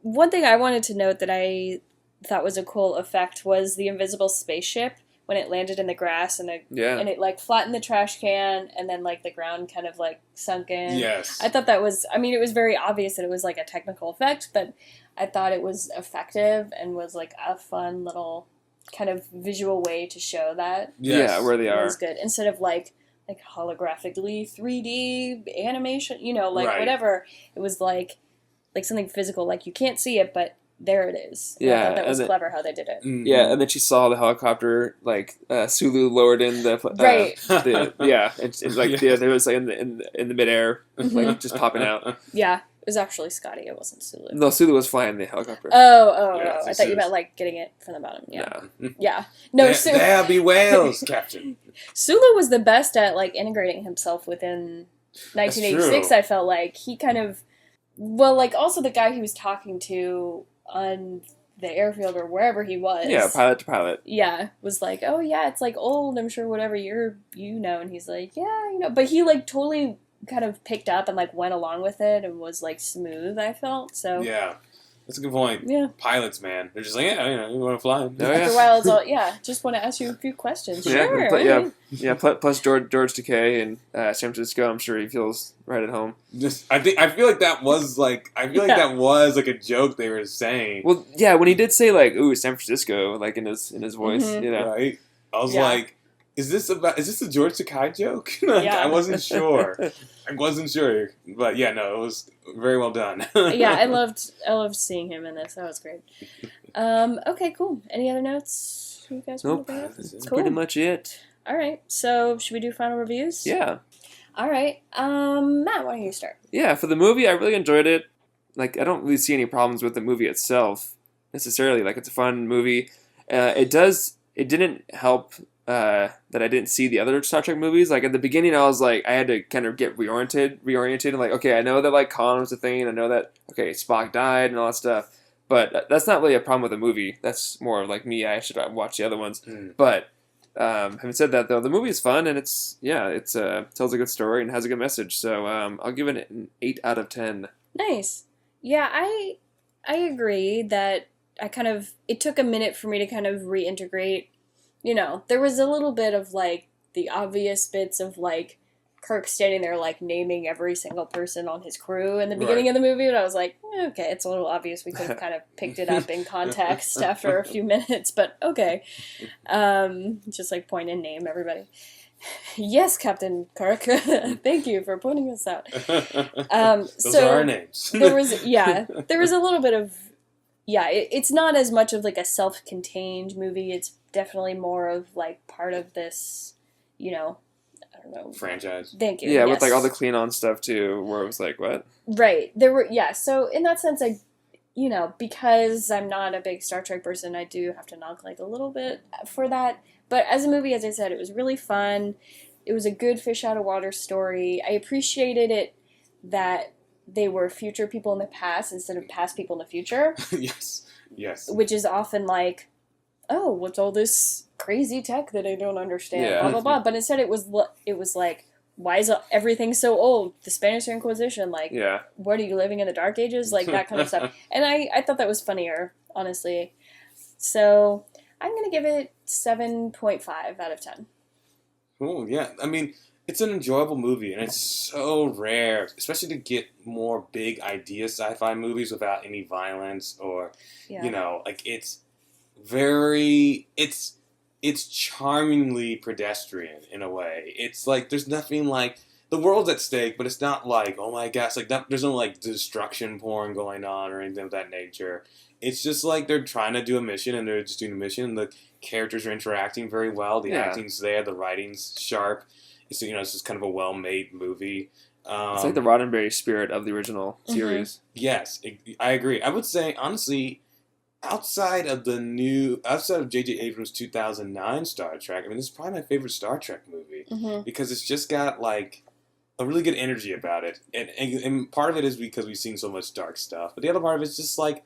One thing I wanted to note that I thought was a cool effect was the invisible spaceship when it landed in the grass and it like flattened the trash can and then like the ground kind of like sunk in. Yes. I thought that was, I mean, it was very obvious that it was like a technical effect, but I thought it was effective and was like a fun little kind of visual way to show that. Yes. Yeah, where they are. It was good. Instead of like holographically 3D animation, whatever. It was like something physical, like you can't see it, but there it is. And I thought that was clever how they did it. Yeah, and then she saw the helicopter, like Sulu lowered in the right. It's like there was like in the midair, like just popping out. Yeah, it was actually Scotty. It wasn't Sulu. No, Sulu was flying the helicopter. Oh! I thought you meant like getting it from the bottom. Yeah, yeah. No, there be whales, Captain. Sulu was the best at like integrating himself within 1986. I felt like he kind of, also the guy he was talking to on the airfield or wherever he was. Yeah, pilot to pilot. Yeah, was like, oh yeah, it's like old, I'm sure whatever year, and he's like, yeah, but he like totally kind of picked up and like went along with it and was like smooth, I felt, so. Yeah, that's a good point. Yeah. Pilots, man. They're just like, you want to fly. After a while, it's all, just want to ask you a few questions. Sure. Plus George Takei in San Francisco, I'm sure he feels right at home. I feel like that was like a joke they were saying. Well, yeah, when he did say like, "Ooh, San Francisco," like in his voice, right? I was like, is this a George Takei joke? I wasn't sure. But yeah, no, it was very well done. Yeah, I loved seeing him in this. That was great. Okay, cool. Any other notes you guys want to bring up? That's pretty much it. All right, so should we do final reviews? Yeah. All right, Matt, why don't you start? Yeah, for the movie, I really enjoyed it. Like, I don't really see any problems with the movie itself necessarily. Like, it's a fun movie. It didn't help that I didn't see the other Star Trek movies. Like, at the beginning, I was like, I had to kind of get reoriented, and like, okay, I know that like Khan was a thing, and I know that Spock died and all that stuff. But that's not really a problem with the movie. That's more like me. I should watch the other ones. But having said that, though, the movie is fun and it's tells a good story and has a good message. So I'll give it an 8 out of 10. Nice. Yeah, I agree that it took a minute for me to kind of reintegrate. There was a little bit of like the obvious bits of like Kirk standing there like naming every single person on his crew in the beginning of the movie, and I was like, okay, it's a little obvious. We could have kind of picked it up in context after a few minutes, but okay. Just like point and name everybody. Yes, Captain Kirk. Thank you for pointing us out. Those are our names. There was a little bit of it's not as much of like a self-contained movie. It's definitely more of like part of this, I don't know, franchise. Thank you. Yeah, yes. with like all the Klingon stuff too, where it was like, what? Right. So in that sense, because I'm not a big Star Trek person, I do have to knock like a little bit for that. But as a movie, as I said, it was really fun. It was a good fish out of water story. I appreciated it that they were future people in the past instead of past people in the future. Yes. Which is often like oh, what's all this crazy tech that I don't understand? Yeah. Blah blah blah. But instead, it was like, why is everything so old? The Spanish Inquisition, like, Yeah. what are you living in the Dark Ages? Like that kind of stuff. And I thought that was funnier, honestly. So I'm gonna give it 7.5 out of 10. Oh, yeah. I mean, it's an enjoyable movie, and it's so rare, especially to get more big idea sci-fi movies without any violence or, Yeah. you know, like it's very, it's charmingly pedestrian in a way. It's like there's nothing like the world's at stake, but it's not like, oh my gosh, like that. There's no like destruction porn going on or anything of that nature. It's just like they're trying to do a mission and they're just doing a mission. And the characters are interacting very well. The acting's there. The writing's sharp. It's, you know, it's just kind of a well-made movie. It's like the Roddenberry spirit of the original series. Yes, I agree. I would say, honestly, outside of J.J. Abrams' 2009 Star Trek, I mean, this is probably my favorite Star Trek movie because it's just got, like, a really good energy about it. And part of it is because we've seen so much dark stuff. But the other part of it is just, like,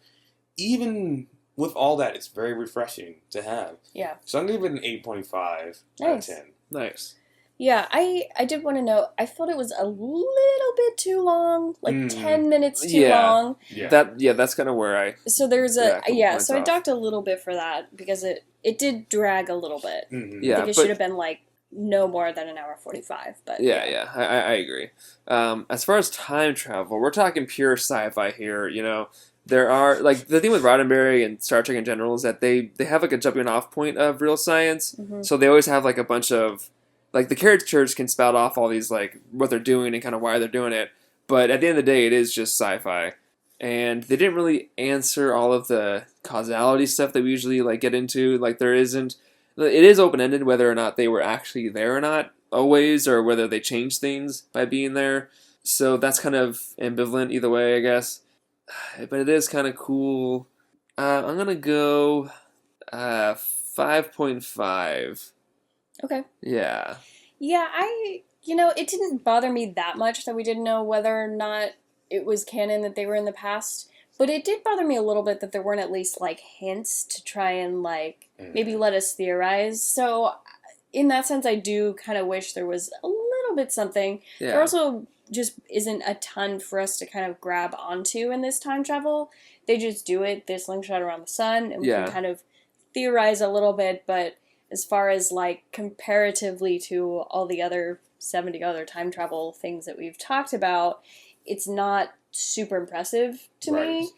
even with all that, it's very refreshing to have. Yeah. So I'm going to give it an 8.5 out of 10. Nice. Yeah, I did want to know, I felt it was a little bit too long, like 10 minutes too long. Yeah. That's kind of where I... So there's so I docked a little bit for that because it did drag a little bit. Yeah, I think it should have been like no more than an hour 45. But Yeah, I agree. As far as time travel, we're talking pure sci-fi here, you know. There are, like, the thing with Roddenberry and Star Trek in general is that they have, like, a jumping off point of real science. So they always have, like, a bunch of... Like, the characters can spout off all these, like, what they're doing and kind of why they're doing it. But at the end of the day, it is just sci-fi. And they didn't really answer all of the causality stuff that we usually, like, get into. Like, there isn't... It is open-ended whether or not they were actually there or not, always, or whether they changed things by being there. So that's kind of ambivalent either way, I guess. But it is kind of cool. I'm going to go 5.5. Okay. Yeah. Yeah, it didn't bother me that much that we didn't know whether or not it was canon that they were in the past. But it did bother me a little bit that there weren't at least, like, hints to try and, like, maybe let us theorize. So, in that sense, I do kind of wish there was a little bit something. Yeah. There also just isn't a ton for us to kind of grab onto in this time travel. They just do it, they slingshot around the sun, and we can kind of theorize a little bit, but... As far as, like, comparatively to all the other 70 other time travel things that we've talked about, it's not super impressive to me.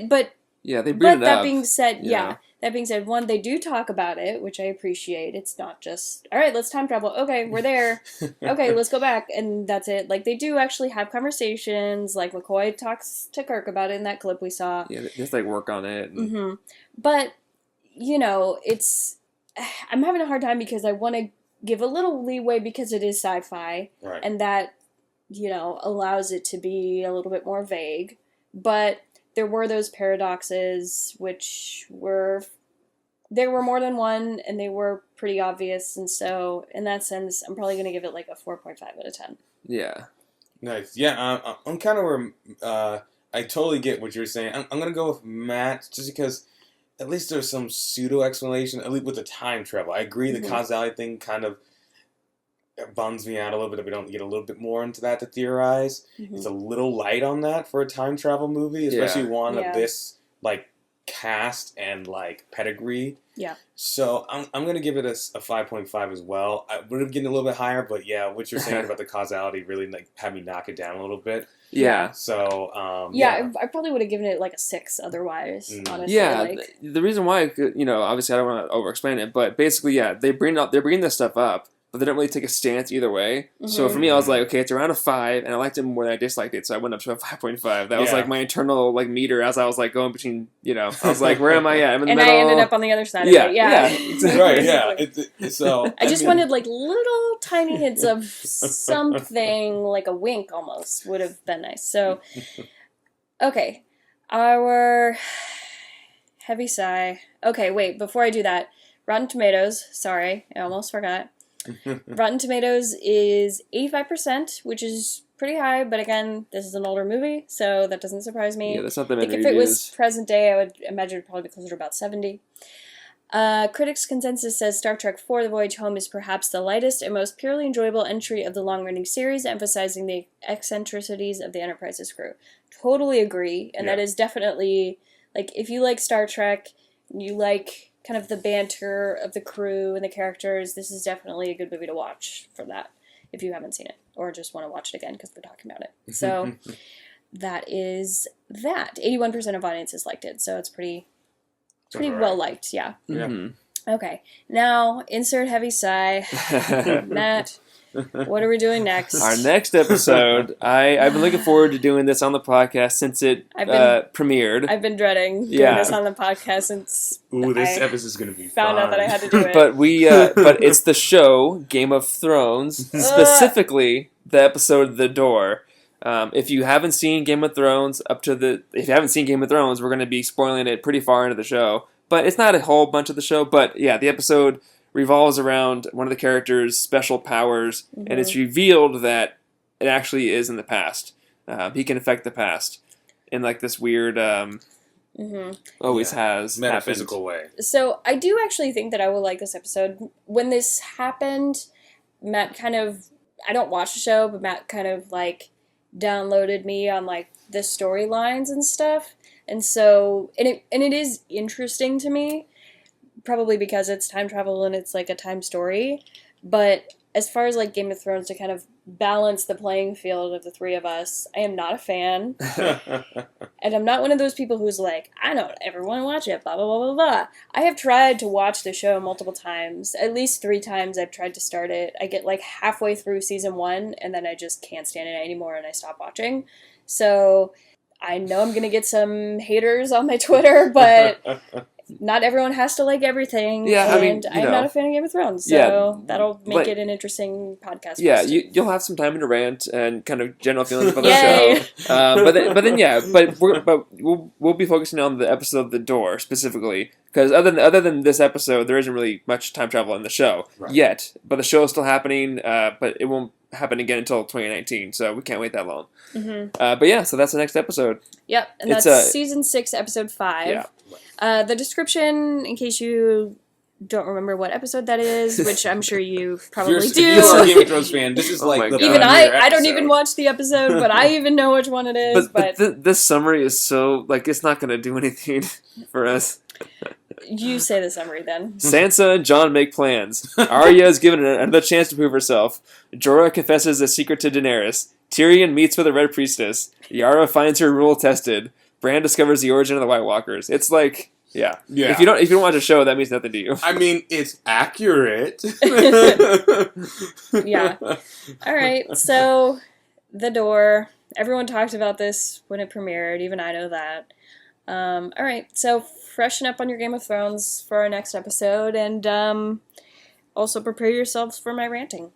But yeah, they bring it that up. Being said, that being said, one, they do talk about it, which I appreciate. It's not just, all right, let's time travel. Okay, we're there. Okay, let's go back, and that's it. Like, they do actually have conversations. Like, McCoy talks to Kirk about it in that clip we saw. Yeah, they just, like, work on it. And... But, you know, I'm having a hard time because I want to give a little leeway because it is sci-fi, and that, you know, allows it to be a little bit more vague. But there were those paradoxes, which there were more than one, and they were pretty obvious. And so, in that sense, I'm probably going to give it like a 4.5 out of 10. Yeah. Nice. Yeah, I'm kind of where I totally get what you're saying. I'm going to go with Matt just because. At least there's some pseudo-explanation, at least with the time travel. I agree the causality thing kind of bums me out a little bit that we don't get a little bit more into that to theorize. It's a little light on that for a time travel movie, especially one of this, like, cast and, like, pedigree. Yeah. So I'm going to give it a 5.5 as well. I would have given it a little bit higher, but yeah, what you're saying about the causality really, like, had me knock it down a little bit. Yeah. So, I probably would have given it like a 6 otherwise, honestly. Yeah, like... the reason why, you know, obviously I don't want to over-explain it, but basically, they're bringing this stuff up, but they don't really take a stance either way. So for me, I was like, okay, it's around a 5, and I liked it more than I disliked it, so I went up to a 5.5. That was like my internal, like, meter as I was, like, going between, you know, I was like, where am I at? I'm in the middle. I ended up on the other side of it. Exactly. Right, yeah. So I just wanted, like, little tiny hints of something, like a wink almost, would have been nice. So, okay. Our heavy sigh. Okay, wait, before I do that, Rotten Tomatoes, sorry, I almost forgot. Rotten Tomatoes is 85%, which is pretty high, but again, this is an older movie, so that doesn't surprise me. Yeah, that's not that I many think if it was reviews. present day, I would imagine it'd probably be closer to about 70. Critics' consensus says Star Trek IV: The Voyage Home is perhaps the lightest and most purely enjoyable entry of the long-running series, emphasizing the eccentricities of the Enterprise's crew. Totally agree, and that is definitely, like, if you like Star Trek, you like kind of the banter of the crew and the characters, this is definitely a good movie to watch for that, if you haven't seen it, or just want to watch it again because we're talking about it. So, that is that. 81% of audiences liked it, so it's pretty well liked, yeah. Okay, now insert heavy sigh. Matt, what are we doing next? Our next episode, I've been looking forward to doing this on the podcast since it premiered. I've been dreading doing this on the podcast since this episode's going to be found out that I had to do it. But it's the show Game of Thrones, specifically the episode The Door. If you haven't seen Game of Thrones, we're going to be spoiling it pretty far into the show. But it's not a whole bunch of the show. But yeah, the episode revolves around one of the characters' special powers, and it's revealed that it actually is in the past. He can affect the past in like this weird, always has metaphysical way. So I do actually think that I will like this episode. When this happened, Matt kind of, I don't watch the show, but Matt kind of like downloaded me on like the storylines and stuff, and so it is interesting to me, probably because it's time travel and it's like a time story. But as far as like Game of Thrones, to kind of balance the playing field of the three of us, I am not a fan. And I'm not one of those people who's like, I don't ever want to watch it, blah, blah, blah, blah, blah. I have tried to watch the show multiple times. At least 3 times I've tried to start it. I get like halfway through season 1, and then I just can't stand it anymore, and I stop watching. So I know I'm going to get some haters on my Twitter, but not everyone has to like everything. Yeah, and I'm not a fan of Game of Thrones, so that'll make it an interesting podcast. Yeah, you'll have some time to rant and kind of general feelings about the show. But we'll be focusing on the episode The Door specifically, because other than this episode, there isn't really much time travel in the show yet. But the show is still happening, but it won't happen again until 2019, so we can't wait that long. But yeah, so that's the next episode. Yep, and that's season 6, episode 5. Yeah. The description, in case you don't remember what episode that is, which I'm sure you probably do. If you're a Game of Thrones fan, this is like the even I don't even watch the episode, but I even know which one it is. But this summary is so, like, it's not going to do anything for us. You say the summary then. Sansa and Jon make plans. Arya is given another chance to prove herself. Jorah confesses a secret to Daenerys. Tyrion meets with a Red Priestess. Yara finds her rule tested. Bran discovers the origin of the White Walkers. It's like, yeah. If you don't watch a show, that means nothing to you. I mean, it's accurate. Yeah. All right. So, The Door. Everyone talked about this when it premiered. Even I know that. All right. So, freshen up on your Game of Thrones for our next episode, and also prepare yourselves for my ranting.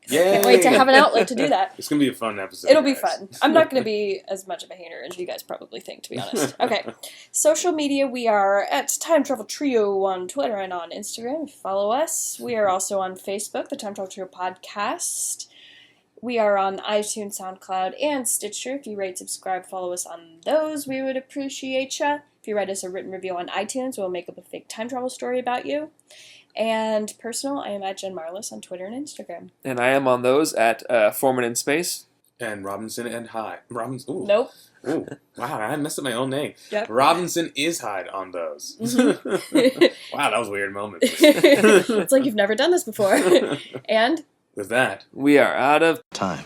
Yay! Can't wait to have an outlet to do that. It's going to be a fun episode. It'll be fun. I'm not going to be as much of a hater as you guys probably think, to be honest. Okay. Social media, we are at Time Travel Trio on Twitter and on Instagram. Follow us. We are also on Facebook, the Time Travel Trio Podcast. We are on iTunes, SoundCloud, and Stitcher. If you rate, subscribe, follow us on those, we would appreciate ya. If you write us a written review on iTunes, we'll make up a fake time travel story about you. And personal, I am at Jen Marlis on Twitter and Instagram. And I am on those at Foreman in Space. And Robinson and Hyde. Ooh. Nope. Ooh. Wow, I messed up my own name. Yep. Robinson is Hyde on those. Mm-hmm. Wow, that was a weird moment. It's like you've never done this before. And? With that, we are out of time.